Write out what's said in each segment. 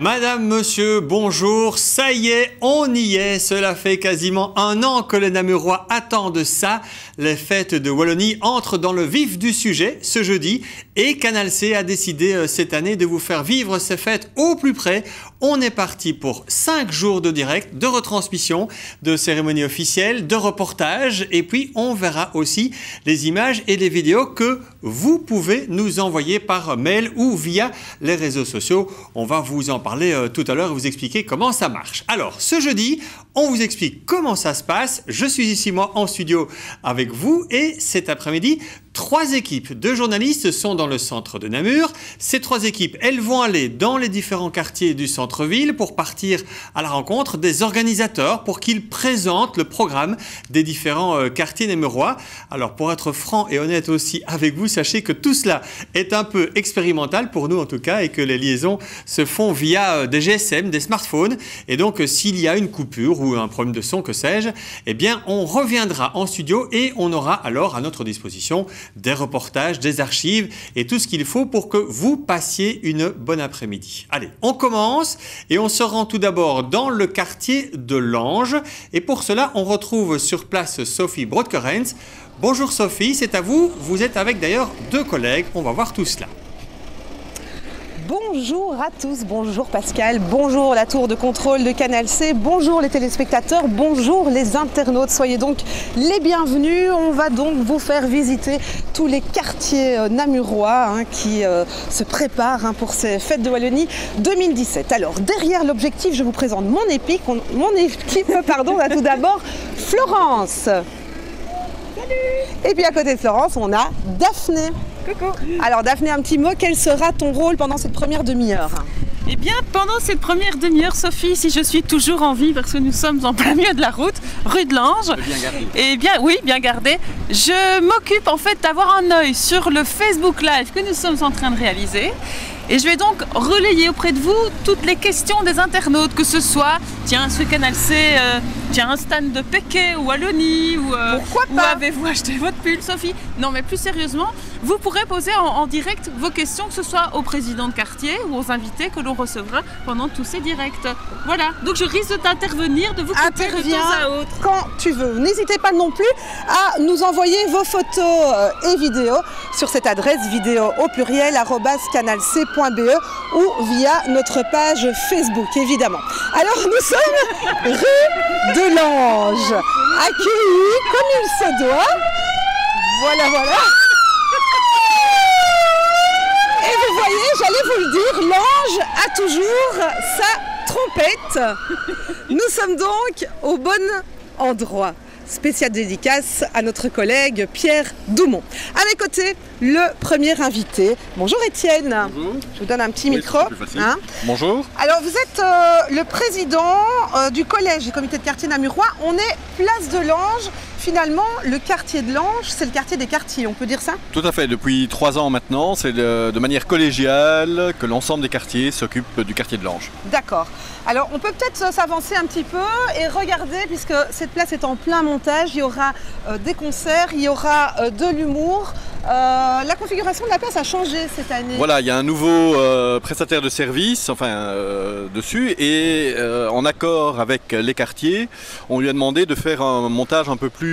Madame, monsieur, bonjour, ça y est, on y est, cela fait quasiment un an que les Namurois attendent ça. Les fêtes de Wallonie entrent dans le vif du sujet ce jeudi et Canal C a décidé cette année de vous faire vivre ces fêtes au plus près. On est parti pour 5 jours de direct, de retransmission, de cérémonies officielles, de reportages et puis on verra aussi les images et les vidéos que vous pouvez nous envoyer par mail ou via les réseaux sociaux. On va vous en parler tout à l'heure et vous expliquer comment ça marche. Alors, ce jeudi, on vous explique comment ça se passe. Je suis ici, moi, en studio avec vous et cet après-midi, 3 équipes de journalistes sont dans le centre de Namur. Ces 3 équipes, elles vont aller dans les différents quartiers du centre-ville pour partir à la rencontre des organisateurs pour qu'ils présentent le programme des différents quartiers namurois. Alors, pour être franc et honnête aussi avec vous, sachez que tout cela est un peu expérimental pour nous en tout cas et que les liaisons se font via des GSM, des smartphones. Et donc, s'il y a une coupure ou un problème de son, que sais-je, eh bien, on reviendra en studio et on aura alors à notre disposition des reportages, des archives et tout ce qu'il faut pour que vous passiez une bonne après-midi. Allez, on commence et on se rend tout d'abord dans le quartier de Lange. Et pour cela, on retrouve sur place Sophie Brodkerens. Bonjour Sophie, c'est à vous. Vous êtes avec d'ailleurs 2 collègues. On va voir tout cela. Bonjour à tous, bonjour Pascal, bonjour la tour de contrôle de Canal C, bonjour les téléspectateurs, bonjour les internautes, soyez donc les bienvenus. On va donc vous faire visiter tous les quartiers namurois qui se préparent pour ces fêtes de Wallonie 2017. Alors derrière l'objectif, je vous présente mon équipe, on a tout d'abord Florence. Et puis à côté de Florence, on a Daphné. Coucou. Alors Daphné, un petit mot, quel sera ton rôle pendant cette première demi-heure? Eh bien, pendant cette première demi-heure, Sophie, si je suis toujours en vie, parce que nous sommes en plein milieu de la route, rue de Lange. Bien gardé. Eh bien, oui, bien gardé. Je m'occupe en fait d'avoir un œil sur le Facebook Live que nous sommes en train de réaliser. Et je vais donc relayer auprès de vous toutes les questions des internautes, que ce soit, tiens, sur Canal C, tiens, un stand de Péquet ou Wallonie, ou pourquoi pas, où avez-vous acheté votre pull, Sophie? Non, mais plus sérieusement, vous pourrez poser en direct vos questions, que ce soit au président de quartier ou aux invités que l'on recevra pendant tous ces directs. Voilà, donc je risque d'intervenir, de vous couper de temps à autre. Quand tu veux. N'hésitez pas non plus à nous envoyer vos photos et vidéos sur cette adresse vidéo au pluriel @canalc.be ou via notre page Facebook, évidemment. Alors nous sommes rue de Lange, accueillis comme il se doit. Voilà. Et vous voyez, j'allais vous le dire, Lange a toujours sa trompette. Nous sommes donc au bon endroit. Spéciale dédicace à notre collègue Pierre Doumont. À mes côtés, le premier invité. Bonjour Étienne. Bonjour. Je vous donne un petit micro. Bonjour. Alors vous êtes le président du collège du comité de quartier namurois. On est place de Lange. Finalement, le quartier de Lange, c'est le quartier des quartiers, on peut dire ça? Tout à fait, depuis 3 ans maintenant, c'est de manière collégiale que l'ensemble des quartiers s'occupe du quartier de Lange. D'accord. Alors on peut peut-être s'avancer un petit peu et regarder, puisque cette place est en plein montage, il y aura des concerts, il y aura de l'humour. La configuration de la place a changé cette année. Voilà, il y a un nouveau prestataire de service dessus et en accord avec les quartiers, on lui a demandé de faire un montage un peu plus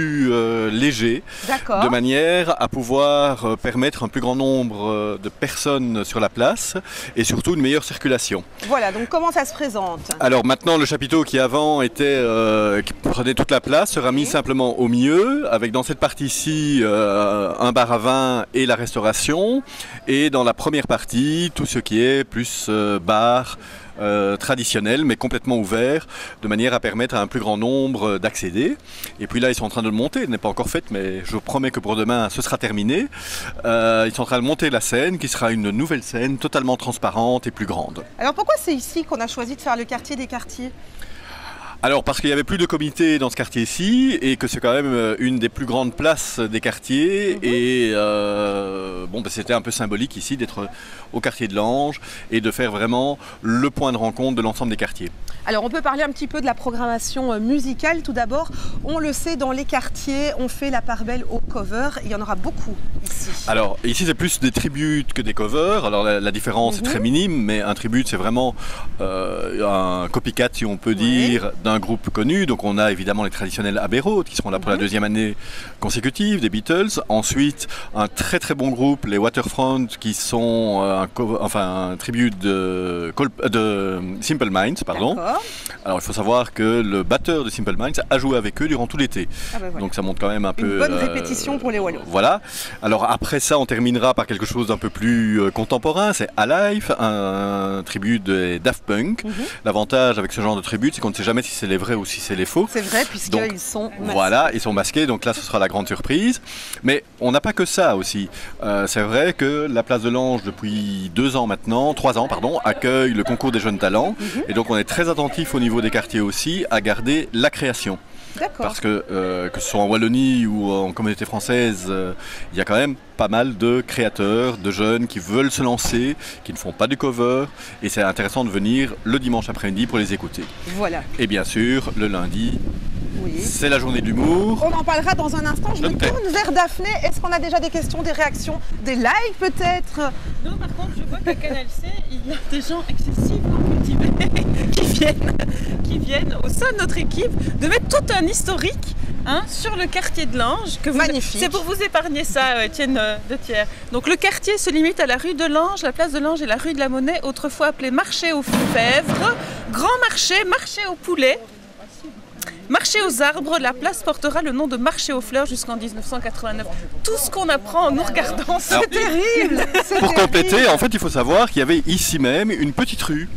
léger, de manière à pouvoir permettre un plus grand nombre de personnes sur la place et surtout une meilleure circulation. Voilà, donc comment ça se présente? Alors maintenant, le chapiteau qui avant était, qui prenait toute la place sera mis simplement au milieu, avec dans cette partie-ci un bar à vin et la restauration, et dans la première partie, tout ce qui est plus bar traditionnel mais complètement ouvert de manière à permettre à un plus grand nombre d'accéder. Et puis là ils sont en train de le monter, elle n'est pas encore faite mais je promets que pour demain ce sera terminé. Ils sont en train de monter la scène qui sera une nouvelle scène totalement transparente et plus grande. Alors pourquoi c'est ici qu'on a choisi de faire le quartier des quartiers? Alors parce qu'il n'y avait plus de comité dans ce quartier-ci et que c'est quand même une des plus grandes places des quartiers et c'était un peu symbolique ici d'être au quartier de l'Ange et de faire vraiment le point de rencontre de l'ensemble des quartiers. Alors on peut parler un petit peu de la programmation musicale tout d'abord. On le sait, dans les quartiers, on fait la part belle aux covers. Il y en aura beaucoup ici. Alors ici c'est plus des tributes que des covers. Alors la différence est très minime, mais un tribute c'est vraiment un copycat si on peut dire d'un groupe connu. Donc on a évidemment les traditionnels Abbey Road qui seront là pour la deuxième année consécutive des Beatles. Ensuite un très très bon groupe, les Waterfront, qui sont un tribute de Simple Minds, pardon. Alors il faut savoir que le batteur de Simple Minds a joué avec eux durant tout l'été. Donc ça montre quand même un peu... Une bonne répétition pour les Wallos. Voilà. Alors après ça on terminera par quelque chose d'un peu plus contemporain, c'est Alive, un tribut des Daft Punk. L'avantage avec ce genre de tribut, c'est qu'on ne sait jamais si c'est les vrais ou si c'est les faux. C'est vrai puisqu'ils sont masqués. Voilà, ils sont masqués, donc là ce sera la grande surprise. Mais on n'a pas que ça aussi. C'est vrai que la Place de l'Ange depuis 3 ans, accueille le concours des jeunes talents. Et donc on est très attentif au niveau des quartiers aussi à garder la création. Parce que ce soit en Wallonie ou en communauté française, il y a quand même pas mal de créateurs, de jeunes qui veulent se lancer, qui ne font pas du cover, et c'est intéressant de venir le dimanche après-midi pour les écouter. Voilà. Et bien sûr, le lundi, c'est la journée de l'humour. On en parlera dans un instant. Je me tourne vers Daphné. Est-ce qu'on a déjà des questions, des réactions, des likes peut-être? Non, par contre, je vois qu'à Canal C, il y a des gens excessivement cultivés qui viennent au sein de notre équipe de mettre tout un historique sur le quartier de l'Ange. Magnifique. C'est pour vous épargner ça, Étienne de Thiers. Donc le quartier se limite à la rue de l'Ange, la place de l'Ange et la rue de la Monnaie, autrefois appelée marché aux fèvres, grand marché, marché aux poulets. Marché aux arbres, la place portera le nom de marché aux fleurs jusqu'en 1989. Tout ce qu'on apprend en nous regardant, c'est terrible. Pour compléter, en fait, il faut savoir qu'il y avait ici même une petite rue.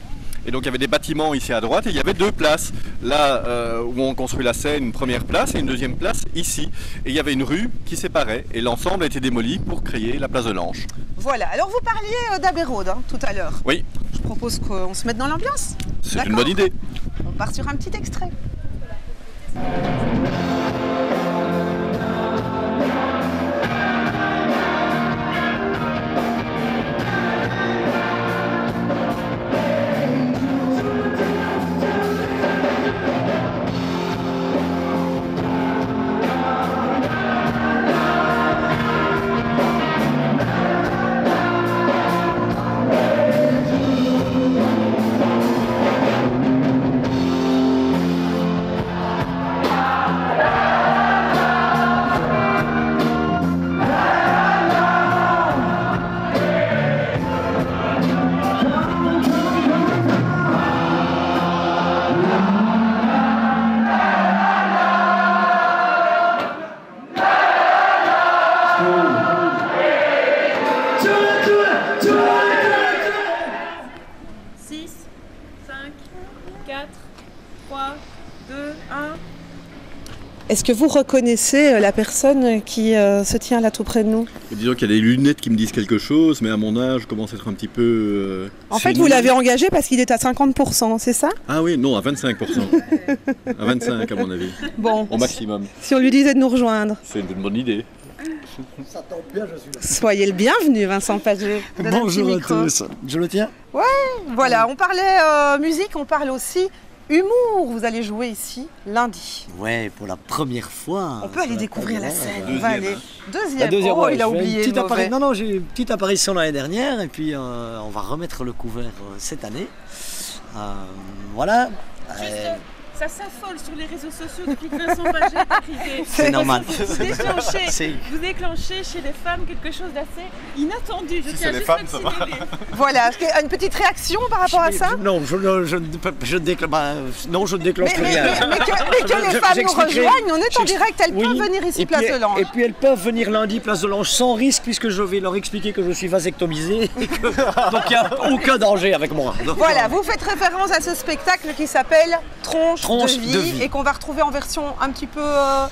Et donc il y avait des bâtiments ici à droite et il y avait 2 places. Là où on construit la scène, une première place et une deuxième place ici. Et il y avait une rue qui séparait et l'ensemble a été démoli pour créer la place de l'Ange. Voilà, alors vous parliez d'Abbey Road tout à l'heure. Oui. Je propose qu'on se mette dans l'ambiance. C'est une bonne idée. On part sur un petit extrait. Est-ce que vous reconnaissez la personne qui se tient là tout près de nous? Disons qu'il y a des lunettes qui me disent quelque chose, mais à mon âge, je commence à être un petit peu... En fait, vous l'avez engagé parce qu'il est à 50%, c'est ça? Ah oui, non, à 25%. À 25% à mon avis. Bon. Au maximum. Si on lui disait de nous rejoindre. C'est une bonne idée. Ça tombe bien, je suis là. Soyez le bienvenu, Vincent Pagé. Bonjour à tous. Je le tiens? Ouais, voilà, on parlait musique, on parle aussi humour. Vous allez jouer ici lundi. Ouais, pour la première fois. On peut aller découvrir la scène. On Deuxième. va aller. Deuxième. Deuxième, Oh, ouais, il a je fais oublié. une petite mauvais. Non, j'ai une petite apparition l'année dernière et puis on va remettre le couvert cette année. Voilà. Ça s'affole sur les réseaux sociaux depuis que Vincent Pagé est arrivé. C'est normal. Vous déclenchez chez les femmes quelque chose d'assez inattendu. Je tiens les juste femmes, à le ça va. signaler. Voilà, une petite réaction par rapport à ça? Non, je déclenche Mais rien. que les femmes nous rejoignent, on est en direct, elles peuvent venir ici, place de l'Ange. Et puis elles peuvent venir lundi, place de l'Ange, sans risque, puisque je vais leur expliquer que je suis vasectomisé. Donc il n'y a aucun danger avec moi. Voilà, vous faites référence à ce spectacle qui s'appelle Tronche tranche de de vie, vie. et qu'on va retrouver en version un petit peu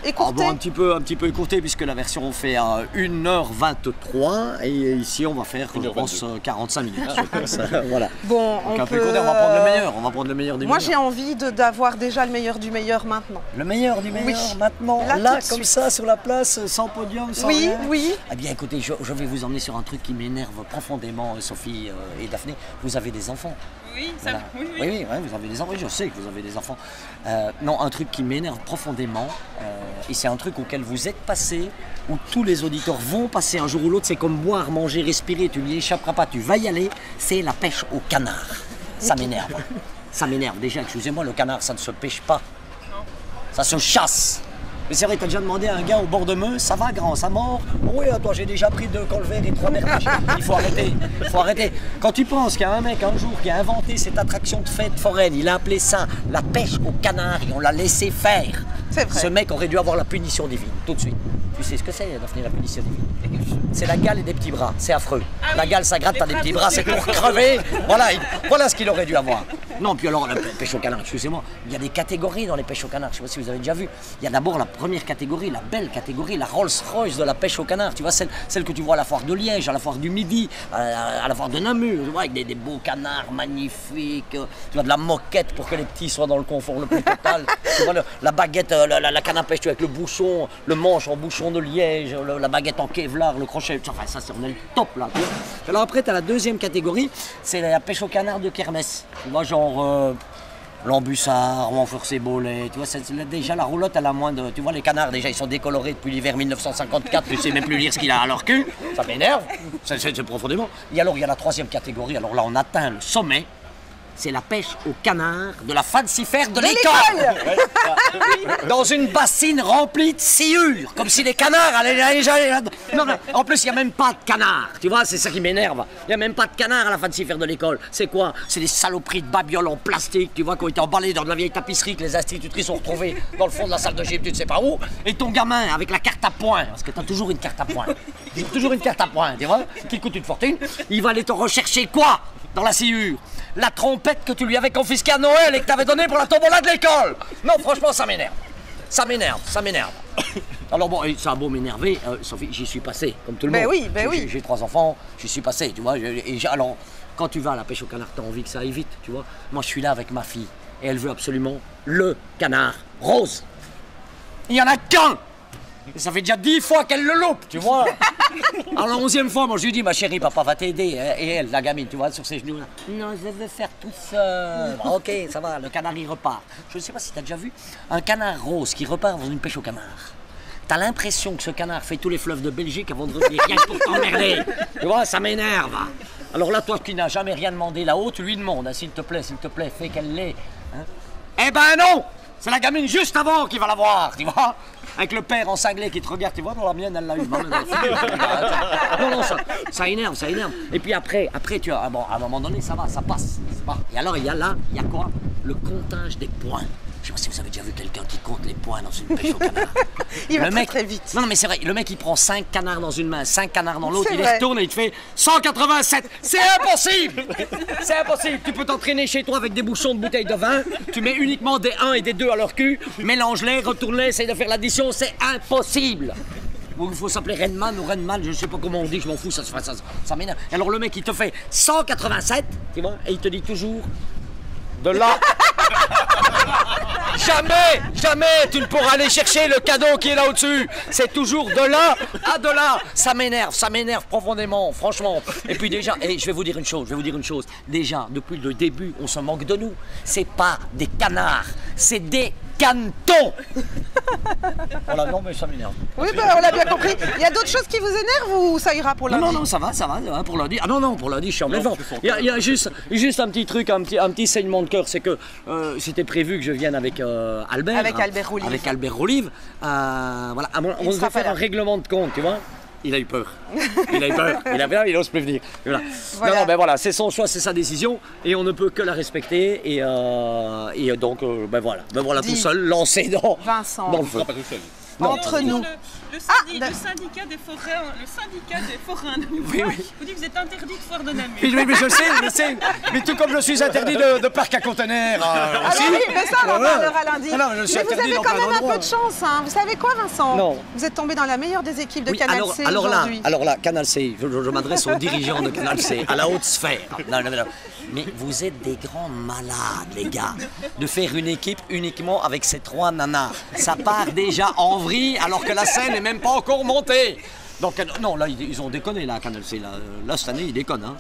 écourtée. Bon, un petit peu écourté puisque la version fait 1h23 et ici on va faire je pense 45 minutes. Je pense, voilà. Bon, Donc on un peu peut, écourté, on va prendre le meilleur, on va prendre le meilleur du Moi meilleur. j'ai envie d'avoir déjà le meilleur du meilleur maintenant. Le meilleur du meilleur Oui. maintenant, Là, là, tout de comme suite. ça, sur la place, sans podium, sans Oui, rien. oui. Eh bien écoutez, je vais vous emmener sur un truc qui m'énerve profondément, Sophie et Daphné. Vous avez des enfants. Oui, ça, Voilà. oui, oui. Oui, ouais, vous avez des enfants, je sais que vous avez des enfants. Non, un truc qui m'énerve profondément, et c'est un truc auquel vous êtes passé, où tous les auditeurs vont passer un jour ou l'autre, c'est comme boire, manger, respirer, tu n'y échapperas pas, tu vas y aller, c'est la pêche au canard. Ça m'énerve. Ça m'énerve. Déjà, excusez-moi, le canard, ça ne se pêche pas. Ça se chasse. Mais c'est vrai, t'as déjà demandé à un gars au bord de Meuse, ça va grand, ça mord? Oui, toi j'ai déjà pris 2 colverts et 3 merpêches. Il faut arrêter, il faut arrêter. Quand tu penses qu'il y a un mec un jour qui a inventé cette attraction de fête foraine, il a appelé ça la pêche au canard et on l'a laissé faire. C'est vrai. Ce mec aurait dû avoir la punition divine, tout de suite. Tu sais ce que c'est, Daphné, la punition divine? C'est la gale et des petits bras, c'est affreux. Ah La oui, gale, ça gratte, les t'as des bras petits tous bras, c'est pour décollés. crever. Voilà, voilà ce qu'il aurait dû avoir. Non, puis alors, la pêche au canard, excusez-moi, il y a des catégories dans les pêches au canard, je ne sais pas si vous avez déjà vu. Il y a d'abord la première catégorie, la belle catégorie, la Rolls-Royce de la pêche au canard. Tu vois, celle que tu vois à la foire de Liège, à la foire du Midi, à la foire de Namur, tu vois, avec des beaux canards magnifiques. Tu vois, de la moquette pour que les petits soient dans le confort le plus total. Tu vois, la baguette, la canne à pêche, tu vois, avec le bouchon, le manche en bouchon de Liège, la baguette en Kevlar, le crochet. Enfin, ça, on est le top là. Tu vois. Alors après, tu as la deuxième catégorie, c'est la pêche au canard de kermesse. Tu vois, genre. L'embussard, ou enfer ses bolets, tu vois, déjà la roulotte elle a moins de... Tu vois les canards déjà ils sont décolorés depuis l'hiver 1954, tu sais même plus lire ce qu'il a à leur cul, ça m'énerve, c'est profondément. Et alors il y a la troisième catégorie, alors là on atteint le sommet, c'est la pêche au canard de la fancifère de l'école. Dans une bassine remplie de sciures, comme si les canards allaient déjà... Non, mais en plus, il n'y a même pas de canard, tu vois, c'est ça qui m'énerve. Il n'y a même pas de canard à la fancifère de l'école. C'est quoi? C'est des saloperies de babioles en plastique, tu vois, qui ont été emballées dans de la vieille tapisserie que les institutrices ont retrouvées dans le fond de la salle de gym, tu ne sais pas où. Et ton gamin, avec la carte à points, parce que tu as toujours une carte à points, toujours une carte à points, tu vois, qui coûte une fortune, il va aller te rechercher quoi dans la sciure? La trompette que tu lui avais confisquée à Noël et que tu avais donnée pour la tombola de l'école. Non, franchement, ça m'énerve. Ça m'énerve, ça m'énerve. Alors bon, ça a beau m'énerver, Sophie, j'y suis passé, comme tout le Ben monde. oui, ben oui. J'ai 3 enfants, j'y suis passé, tu vois. Alors, quand tu vas à la pêche au canard, tu as envie que ça aille vite, tu vois. Moi, je suis là avec ma fille et elle veut absolument le canard rose. Il n'y en a qu'un. Et ça fait déjà 10 fois qu'elle le loupe, tu vois. Alors la 11e fois, moi je lui dis, ma chérie, papa va t'aider. Et elle, la gamine, tu vois, sur ses genoux là. Non, je veux faire tout seul. Ok, ça va, le canard il repart. Je ne sais pas si tu as déjà vu un canard rose qui repart dans une pêche au canard. T'as l'impression que ce canard fait tous les fleuves de Belgique avant de revenir, rien que pour t'emmerder. Tu vois, ça m'énerve. Alors là, toi qui n'as jamais rien demandé là-haut, tu lui demandes, hein, s'il te plaît, fais qu'elle l'ait. Hein. Eh ben non! C'est la gamine juste avant qui va la voir, tu vois. Avec le père en cinglé qui te regarde, tu vois, dans la mienne, elle l'a eu. Non, ça énerve, ça énerve. Et puis après tu as, bon, à un moment donné, ça va, ça passe. Et alors, il y a quoi? Le comptage des points. Je sais pas si vous avez déjà vu quelqu'un qui compte les points dans une pêche au canard. Il va Le mec, très vite. Non, mais c'est vrai, le mec il prend 5 canards dans une main, 5 canards dans l'autre, C'est il les vrai. retourne et il te fait 187. C'est impossible. C'est impossible. Tu peux t'entraîner chez toi avec des bouchons de bouteilles de vin, tu mets uniquement des 1 et des 2 à leur cul, mélange-les, retourne-les, essaye de faire l'addition, c'est impossible. Ou il faut s'appeler Renman ou Renman, je sais pas comment on dit, je m'en fous, ça m'énerve. Et alors le mec il te fait 187, tu vois, et il te dit toujours de là. Jamais tu ne pourras aller chercher le cadeau qui est là au-dessus. C'est toujours de là à de là. Ça m'énerve profondément, franchement. Et puis déjà, et je vais vous dire une chose. Déjà, depuis le début, on se moque de nous. C'est pas des canards, c'est des canetons. Voilà, non mais ça m'énerve. Oui, ben, on l'a bien compris. Il y a d'autres choses qui vous énervent ou ça ira pour lundi? Non, ça va, pour lundi. Ah non, pour lundi, je suis en pleine forme. Il y a juste un petit truc, un petit saignement de cœur, c'est que c'était prévu que je vienne avec Albert. Avec Albert Olive. Avec Albert Olive. Voilà, on sera devait faire pas là. un règlement de compte, tu vois. Il a eu peur. Il n'ose plus venir. Et voilà. Voilà. Non, ben voilà, c'est son choix, c'est sa décision, et on ne peut que la respecter. Et donc, ben voilà, Dis. tout seul, lancé dans Vincent. le feu. Pas tout seul. entre nous. Le syndicat des forains de Louvois, vous dit que vous êtes interdit de foire de Namur. Oui, mais je sais. Mais tout comme je suis interdit de parc à conteneurs aussi. Alors oui, mais ça, on en parlera lundi. Non, je suis mais vous interdit avez dans quand plein même un d'endroits. peu de chance. Hein. Vous savez quoi, Vincent? Non. Vous êtes tombé dans la meilleure des équipes de Oui, Canal C aujourd'hui. alors là, Canal C, je m'adresse aux dirigeants de Canal C, à la haute sphère. Non. Mais vous êtes des grands malades, les gars, de faire une équipe uniquement avec ces 3 nanas. Ça part déjà en vrille alors que la scène n'est même pas encore montée. Donc, non, là, ils ont déconné, là, Canal C. Là cette année, ils déconnent. Hein.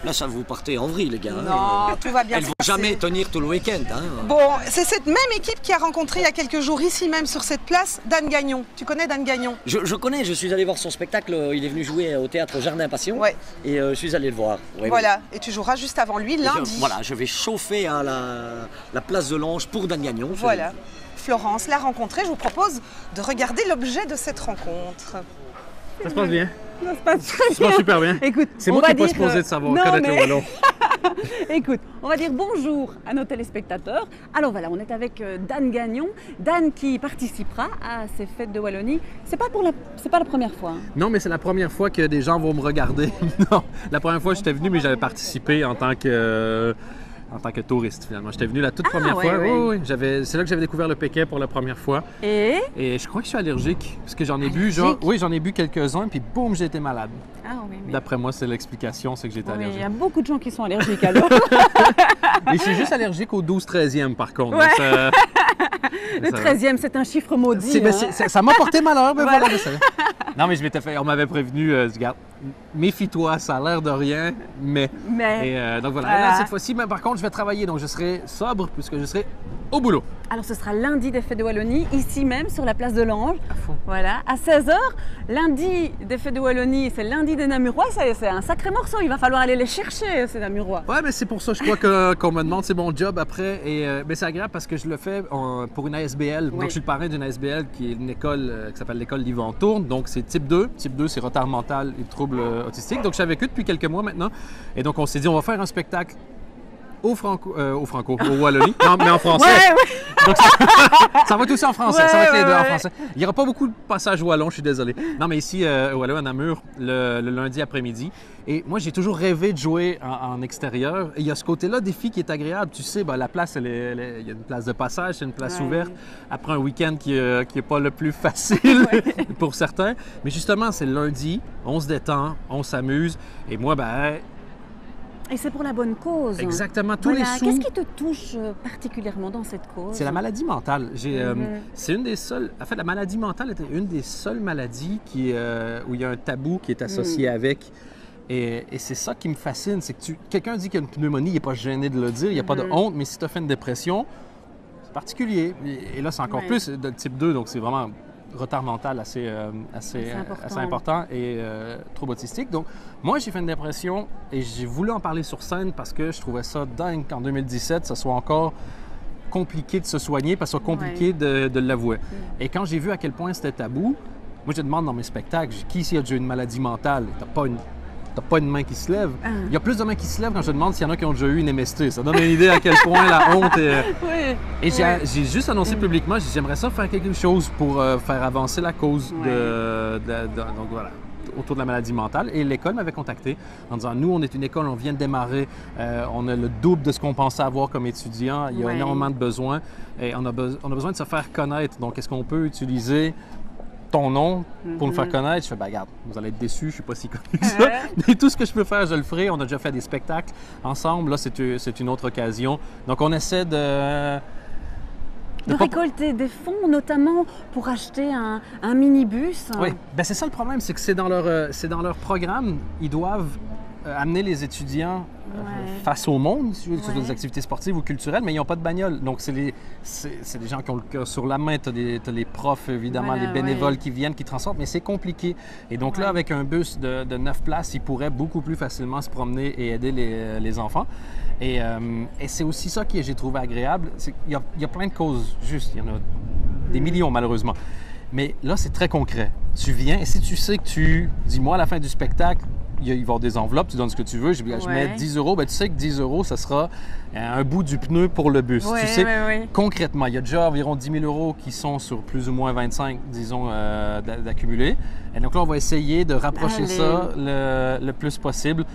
Là, ça vous partez en vrille, les gars. Non, tout va bien Elles se vont passer. jamais tenir tout le week-end. Hein. Bon, c'est cette même équipe qui a rencontré il y a quelques jours, ici même sur cette place, Dan Gagnon. Tu connais Dan Gagnon? Je connais, je suis allé voir son spectacle. Il est venu jouer au théâtre Jardin Passion. Ouais. Et je suis allé le voir. Ouais, Voilà, et tu joueras juste avant lui, lundi. Je vais chauffer à la place de l'Ange pour Dan Gagnon. Voilà. Florence l'a rencontré. Je vous propose de regarder l'objet de cette rencontre. Ça se passe bien. Ça se passe Ça se passe super bien. Écoute, C'est on moi va qui n'ai pas dire, supposé de savoir non, connaître mais- le wallon. Écoute, on va dire bonjour à nos téléspectateurs. Alors voilà, on est avec Dan Gagnon. Dan qui participera à ces fêtes de Wallonie. C'est pas la première fois. Hein. Non, mais c'est la première fois que des gens vont me regarder. Non, la première fois j'étais venu, mais j'avais participé en tant que touriste finalement. J'étais venu la toute première ouais, fois. ouais. Oui. C'est là que j'avais découvert le Péquet pour la première fois. Et je crois que je suis allergique. Parce que j'en ai bu, j'en ai bu quelques-uns, puis boum, j'ai été malade. ah oui, mais... D'après moi, c'est l'explication, c'est que j'étais Oui, il allergique. y a beaucoup de gens qui sont allergiques alors. Et je suis juste allergique au 12-13e par contre. Ouais. Donc, ça- Le ça- 13e, c'est un chiffre maudit. Ça m'a porté malheur, mais Voilà. voilà. je savais. Non, mais on m'avait prévenu, regarde, méfie-toi, ça a l'air de rien, mais... donc voilà. Voilà. Là, cette fois-ci, mais par contre, je vais travailler, donc je serai sobre puisque je serai au boulot. Alors ce sera lundi des fêtes de Wallonie, ici même sur la place de l'Ange. À fond. Voilà, à 16h. Lundi des fêtes de Wallonie, c'est lundi des Namurois. C'est un sacré morceau. Il va falloir aller les chercher, ces Namurois. Ouais, mais c'est pour ça, je crois qu'on me demande, c'est mon job après. Mais c'est agréable parce que je le fais pour une ASBL. Oui. Donc, je suis le parrain d'une ASBL qui est une école qui s'appelle l'école d'Yvan Tourne. Donc, c'est type 2. Type 2, c'est retard mental et troubles autistiques. Donc, je suis avec eux depuis quelques mois maintenant. Et donc, on s'est dit, on va faire un spectacle au Wallonie. Non, mais en français. Ouais. Donc, ça va être aussi en français. Ça va être les deux en français. Il n'y aura pas beaucoup de passages wallon, je suis désolé. Non, mais ici, au Wallon, à Namur, le lundi après-midi. Et moi, j'ai toujours rêvé de jouer en extérieur. Et il y a ce côté-là des filles qui est agréable. Tu sais, la place, il y a une place de passage, c'est une place ouverte. Après un week-end qui n'est pas le plus facile pour certains. Mais justement, c'est le lundi, on se détend, on s'amuse. Et moi, Et c'est pour la bonne cause. exactement, tous Voilà. les sous... Qu'est-ce qui te touche particulièrement dans cette cause? C'est la maladie mentale. C'est une des seules... En fait, la maladie mentale était une des seules maladies où il y a un tabou qui est associé avec. Et c'est ça qui me fascine, c'est que quelqu'un dit qu'il y a une pneumonie, il n'est pas gêné de le dire, il n'y a pas de honte, mais si tu as fait une dépression, c'est particulier. Et là, c'est encore plus de type 2, donc c'est vraiment retard mental assez important et trouble autistique. Donc, moi, j'ai fait une dépression et j'ai voulu en parler sur scène parce que je trouvais ça dingue qu'en 2017, ça soit encore compliqué de se soigner, parce que c'est compliqué de l'avouer. Et quand j'ai vu à quel point c'était tabou, moi, je demande dans mes spectacles, qui ici a déjà une maladie mentale? T'as pas une main qui se lève. Il y a plus de mains qui se lèvent quand je demande s'il y en a qui ont déjà eu une MST. Ça donne une idée à quel point la honte est... Et j'ai juste annoncé publiquement, j'aimerais ça faire quelque chose pour faire avancer la cause donc voilà, autour de la maladie mentale. Et l'école m'avait contacté en disant, nous, on est une école, on vient de démarrer, on a le double de ce qu'on pensait avoir comme étudiants, il y a énormément de besoins et on a besoin de se faire connaître. Donc, est-ce qu'on peut utiliser ton nom pour me faire connaître? Je fais, regarde, vous allez être déçus, je suis pas si connu que ça. Mais tout ce que je peux faire, je le ferai. On a déjà fait des spectacles ensemble. Là, c'est une autre occasion. Donc, on essaie de récolter des fonds, notamment pour acheter un minibus. Oui, c'est ça le problème, c'est que c'est dans leur programme. Ils doivent amener les étudiants face au monde, sur des activités sportives ou culturelles, mais ils n'ont pas de bagnole. Donc, c'est des gens qui ont le cœur sur la main. Tu as les profs, évidemment, les bénévoles qui viennent, qui transportent, mais c'est compliqué. Et donc là, avec un bus de 9 places, ils pourraient beaucoup plus facilement se promener et aider les enfants. Et c'est aussi ça que j'ai trouvé agréable. Il y a plein de causes, juste. Il y en a des millions, malheureusement. Mais là, c'est très concret. Tu viens et si tu sais que dis-moi à la fin du spectacle, il va y avoir des enveloppes, tu donnes ce que tu veux. Je mets 10 €. Ben, tu sais que 10 €, ça sera un bout du pneu pour le bus. Tu sais, concrètement, il y a déjà environ 10 000 € qui sont sur plus ou moins 25, disons, d'accumuler. Et donc là, on va essayer de rapprocher ça le plus possible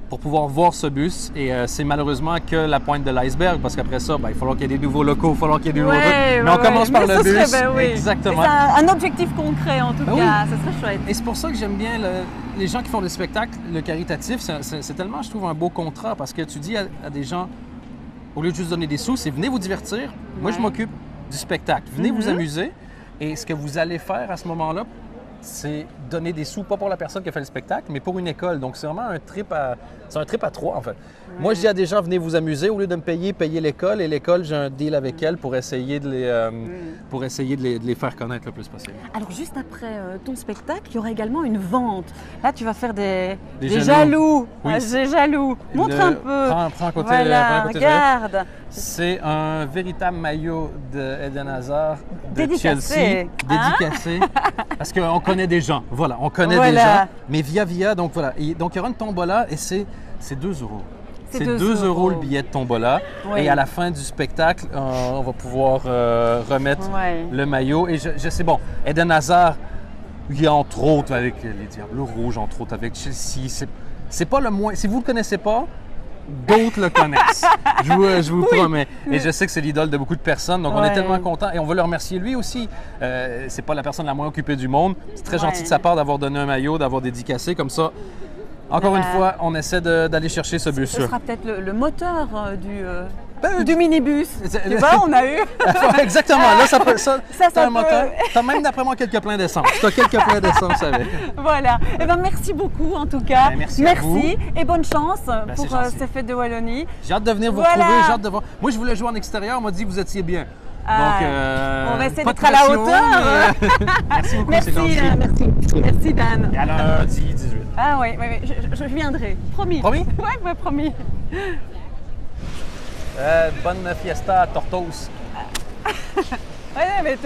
pour pouvoir voir ce bus. Et c'est malheureusement que la pointe de l'iceberg, parce qu'après ça, il va falloir qu'il y ait des nouveaux locaux, il va falloir qu'il y ait des nouveaux trucs. Mais on commence par le bus. Exactement. C'est un objectif concret, en tout cas. Ça serait chouette. Et c'est pour ça que j'aime bien les gens qui font des spectacles, le caritatif. C'est tellement, je trouve, un beau contrat, parce que tu dis à des gens, au lieu de juste donner des sous, c'est venez vous divertir. Moi, je m'occupe du spectacle. Venez vous amuser. Et ce que vous allez faire à ce moment-là, c'est donner des sous, pas pour la personne qui a fait le spectacle, mais pour une école. Donc, c'est vraiment un trip à trois, en fait. Moi, je dis à des gens, venez vous amuser. Au lieu de me payer, payez l'école. Et l'école, j'ai un deal avec elle pour essayer de les faire connaître le plus possible. Alors, juste après ton spectacle, il y aura également une vente. Là, tu vas faire des jaloux. Oui. Des jaloux. Montre un peu. Prends un côté. Voilà, regarde. C'est un véritable maillot d'Eden Hazard de Dédicacé. Chelsea. Dédicacé. Parce qu'on connaît des gens. Voilà, on connaît des gens. Mais via. Donc voilà. Donc il y aura une tombola et c'est 2 €. C'est 2 € le billet de tombola. Et à la fin du spectacle, on va pouvoir remettre le maillot. Et je sais, bon, Eden Hazard, il y a entre autres avec les Diables Rouges, entre autres avec Chelsea. C'est pas le moins. Si vous ne le connaissez pas, d'autres le connaissent. Je vous promets. Et je sais que c'est l'idole de beaucoup de personnes. Donc, on est tellement contents. Et on veut le remercier lui aussi. C'est pas la personne la moins occupée du monde. C'est très gentil de sa part d'avoir donné un maillot, d'avoir dédicacé comme ça. Encore une fois, on essaie d'aller chercher ce bus. Ce sera peut-être le moteur du minibus. Tu vois, on a eu. Exactement. Là, ça un moteur. Tu as même, d'après moi, quelques pleins d'essence. Tu as quelques pleins d'essence avec. Voilà. Eh ben, merci beaucoup, en tout cas. Merci à vous. Et bonne chance pour ces fêtes de Wallonie. J'ai hâte de venir vous retrouver. J'ai hâte de voir. Moi, je voulais jouer en extérieur. On m'a dit que vous étiez bien. Donc, on va essayer d'être à la hauteur. Merci beaucoup. Merci, Dan. Et à lundi 18. Ah oui, je viendrai. Promis. Promis? Oui, promis. Bonne fiesta à Tortoise. Mais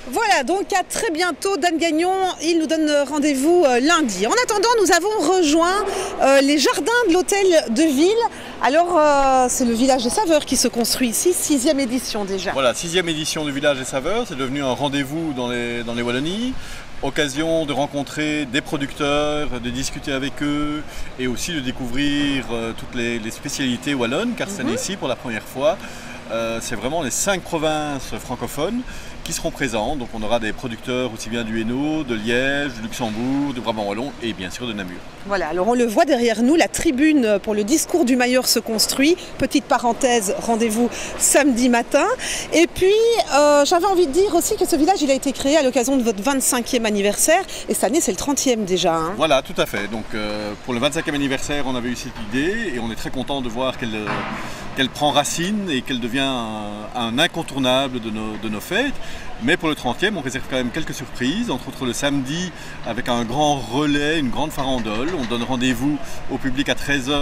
Voilà, donc à très bientôt. Dan Gagnon, il nous donne rendez-vous lundi. En attendant, nous avons rejoint les jardins de l'hôtel de ville. Alors, c'est le village des saveurs qui se construit ici, 6e édition déjà. Voilà, 6e édition du village des saveurs. C'est devenu un rendez-vous dans les Wallonies. Occasion de rencontrer des producteurs, de discuter avec eux et aussi de découvrir toutes les spécialités wallonnes, car cette année-ci, pour la première fois, c'est vraiment les 5 provinces francophones qui seront présents. Donc on aura des producteurs aussi bien du Hainaut, de Liège, du Luxembourg, du Brabant wallon et bien sûr de Namur. Voilà, alors on le voit derrière nous, la tribune pour le discours du Mailleur se construit. Petite parenthèse, rendez-vous samedi matin. Et puis j'avais envie de dire aussi que ce village il a été créé à l'occasion de votre 25e anniversaire et cette année c'est le 30e déjà. Hein. Voilà, tout à fait. Donc pour le 25e anniversaire on avait eu cette idée et on est très content de voir qu'elle prend racine et qu'elle devient un incontournable de nos fêtes. Mais pour le 30e, on réserve quand même quelques surprises, entre autres le samedi avec un grand relais, une grande farandole. On donne rendez-vous au public à 13h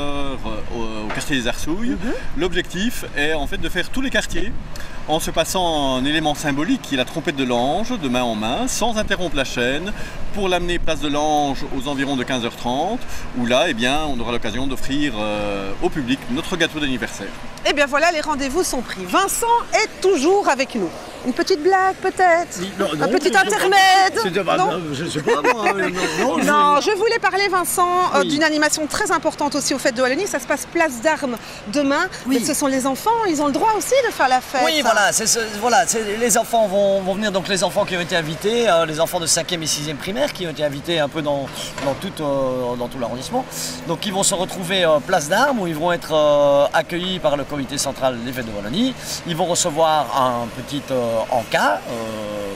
au quartier des Arsouilles. L'objectif est en fait de faire tous les quartiers en se passant un élément symbolique qui est la trompette de l'ange, de main en main, sans interrompre la chaîne, pour l'amener place de l'Ange aux environs de 15h30, où là, eh bien, on aura l'occasion d'offrir au public notre gâteau d'anniversaire. Et bien voilà, les rendez-vous sont pris. Vincent est toujours avec nous. Une petite blague peut-être? Un petit intermède? Non, je ne sais pas moi. Non, je voulais parler Vincent d'une animation très importante aussi aux fêtes de Wallonie. Ça se passe place d'Armes demain. Mais ce sont les enfants, ils ont le droit aussi de faire la fête. Oui, voilà, les enfants vont venir, donc les enfants qui ont été invités, les enfants de 5e et 6e primaire qui ont été invités un peu dans tout l'arrondissement. Donc ils vont se retrouver place d'Armes où ils vont être accueillis par le comité central des fêtes de Wallonie. Ils vont recevoir un petit encas,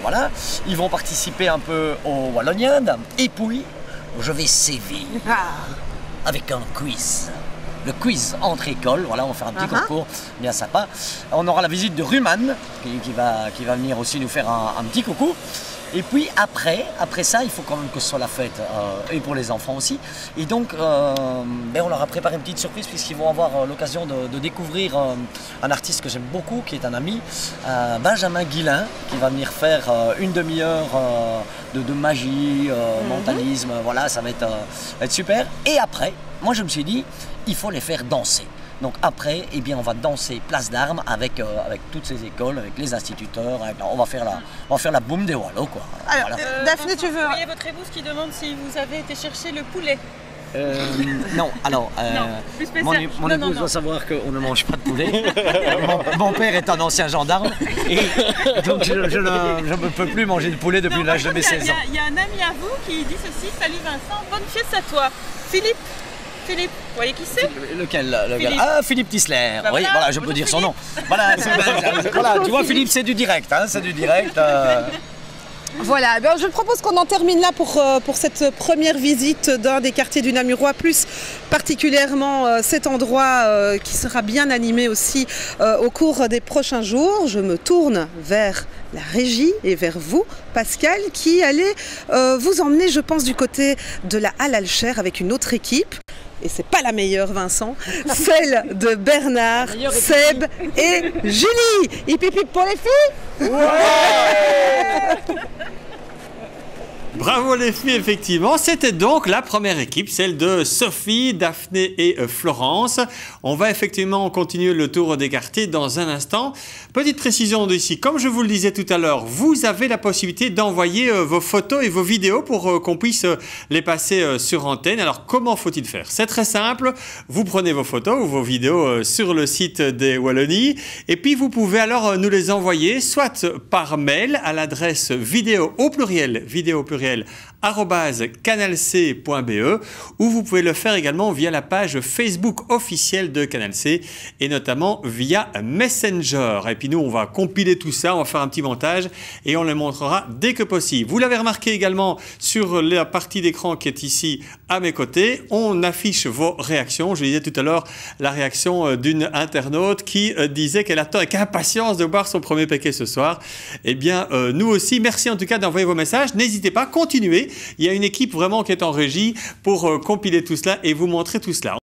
voilà. Ils vont participer un peu aux Walloniades. Et puis, je vais sévir avec un quiz. Le quiz entre écoles, voilà, on va faire un petit concours bien sympa. On aura la visite de Ruman qui va venir aussi nous faire un petit coucou. Et puis après ça, il faut quand même que ce soit la fête, et pour les enfants aussi. Et donc, on leur a préparé une petite surprise puisqu'ils vont avoir l'occasion de découvrir un artiste que j'aime beaucoup, qui est un ami, Benjamin Guillain, qui va venir faire une demi-heure de magie, mentalisme, voilà, ça va être super. Et après, moi je me suis dit, il faut les faire danser. Donc après, eh bien, on va danser place d'Armes avec toutes ces écoles, avec les instituteurs. On va faire la boum des Wallos, quoi. Alors, Voilà. Daphné, tu veux... Il y a votre épouse qui demande si vous avez été chercher le poulet. Non, alors, plus spécial. mon Non, épouse non. doit savoir qu'on ne mange pas de poulet. mon père est un ancien gendarme, et donc je ne peux plus manger de poulet depuis Non, l'âge de par mes contre, 16 ans. Il y a un ami à vous qui dit ceci. Salut Vincent, bonne fête à toi. Philippe, vous voyez qui c'est? Lequel? Philippe. Ah, Philippe Tisler. Bah Oui, voilà, voilà, je peux bonjour dire son nom. Philippe. Voilà, voilà, tu vois, Philippe, c'est du direct, hein, c'est du direct. Voilà, eh bien, je propose qu'on en termine là pour cette première visite d'un des quartiers du Namurois, plus particulièrement cet endroit qui sera bien animé aussi au cours des prochains jours. Je me tourne vers la régie et vers vous, Pascal, qui allez vous emmener, je pense, du côté de la Halle Alcher avec une autre équipe. Et c'est pas la meilleure, Vincent, celle de Bernard, Seb et Julie. Hip hip hip pour les filles. Bravo les filles, effectivement. C'était donc la première équipe, celle de Sophie, Daphné et Florence. On va effectivement continuer le tour des quartiers dans un instant. Petite précision d'ici, comme je vous le disais tout à l'heure, vous avez la possibilité d'envoyer vos photos et vos vidéos pour qu'on puisse les passer sur antenne. Alors comment faut-il faire? C'est très simple, vous prenez vos photos ou vos vidéos sur le site des Wallonies et puis vous pouvez alors nous les envoyer soit par mail à l'adresse vidéo au pluriel @canalc.be ou vous pouvez le faire également via la page Facebook officielle de Canal C et notamment via Messenger. Et puis nous, on va compiler tout ça, on va faire un petit montage et on le montrera dès que possible. Vous l'avez remarqué également sur la partie d'écran qui est ici à mes côtés, on affiche vos réactions. Je disais tout à l'heure la réaction d'une internaute qui disait qu'elle attend avec impatience de boire son premier paquet ce soir. Eh bien, nous aussi, merci en tout cas d'envoyer vos messages. N'hésitez pas, continuez. Il y a une équipe vraiment qui est en régie pour compiler tout cela et vous montrer tout cela.